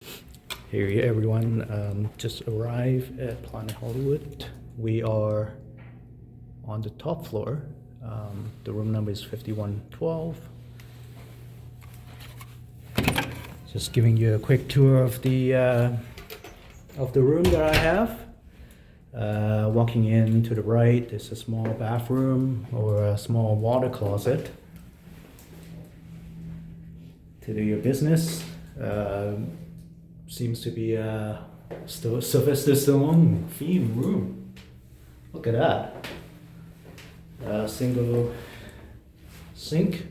Hey everyone, just arrived at Planet Hollywood. We are on the top floor. The room number is 5112. Just giving you a quick tour of the room that I have. Walking in to the right is a small bathroom or a small water closet to do your business. Seems to be a Sylvester Stallone theme room. Look at that. A single sink.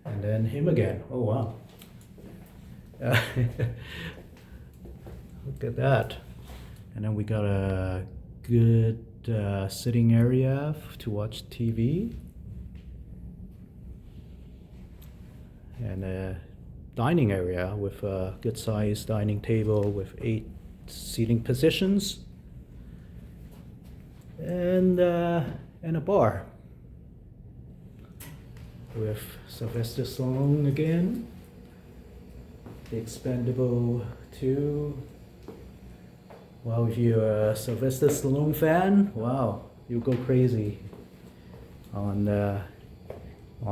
And then him again. Oh wow. Look at that. And then we got a good sitting area to watch TV. And a dining area with a good sized dining table with 8 seating positions. And a bar with Sylvester Stallone again. The Expendable 2. Well, if you're a Sylvester Stallone fan, wow, you'll go crazy on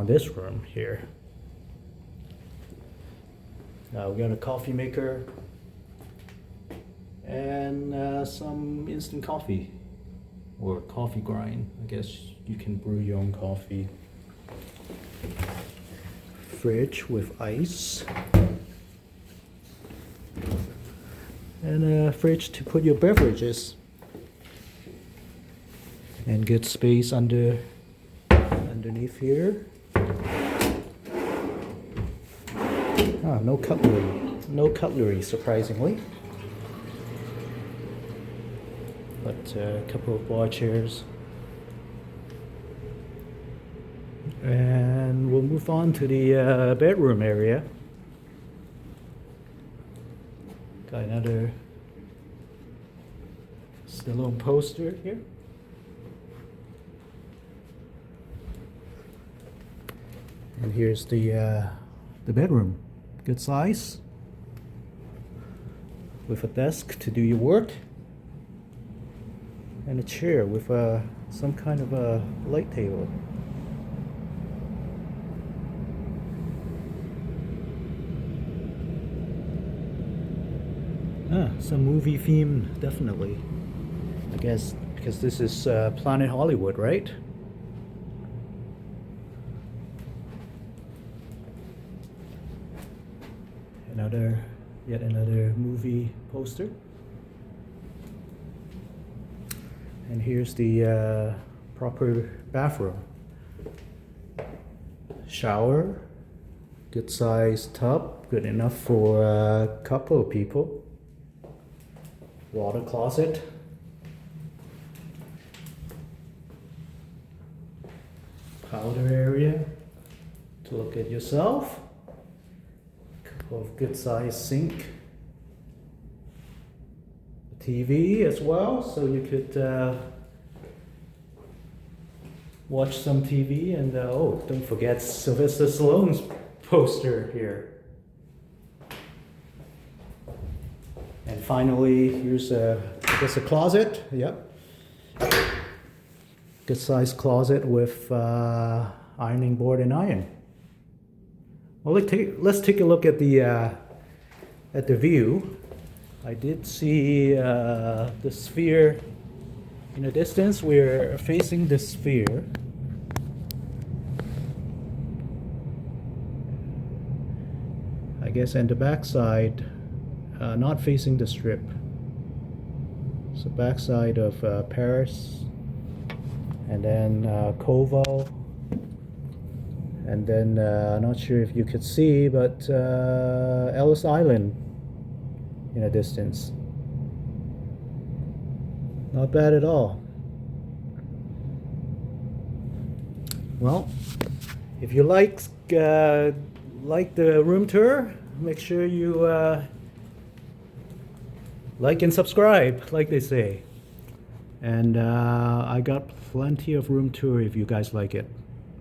this room here. We got a coffee maker and some instant coffee or coffee grind. I guess you can brew your own coffee. Fridge with ice. And a fridge to put your beverages. And good space underneath here. No cutlery. No cutlery, surprisingly. But a couple of bar chairs. And we'll move on to the bedroom area. Got another Stallone poster here. And here's the bedroom. Good size. With a desk to do your work. And a chair with some kind of a light table. Some movie theme, definitely. I guess because this is Planet Hollywood, right? Yet another movie poster. And here's the proper bathroom. Shower, good sized tub, good enough for a couple of people. Water closet. Powder area to look at yourself. Of good sized sink, TV as well, so you could watch some TV. And oh, don't forget Sylvester Stallone's poster here. And finally, here's I guess a closet. Yep, good sized closet with ironing board and iron. Well, let's take a look at the view. I did see the sphere in the distance. We're facing the sphere. I guess, and the backside, not facing the strip. So backside of Paris, and then Koval. And then, not sure if you could see, but Ellis Island in a distance. Not bad at all. Well, if you like the room tour, make sure you like and subscribe, like they say. And I got plenty of room tour if you guys like it.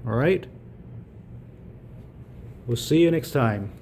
All right? We'll see you next time.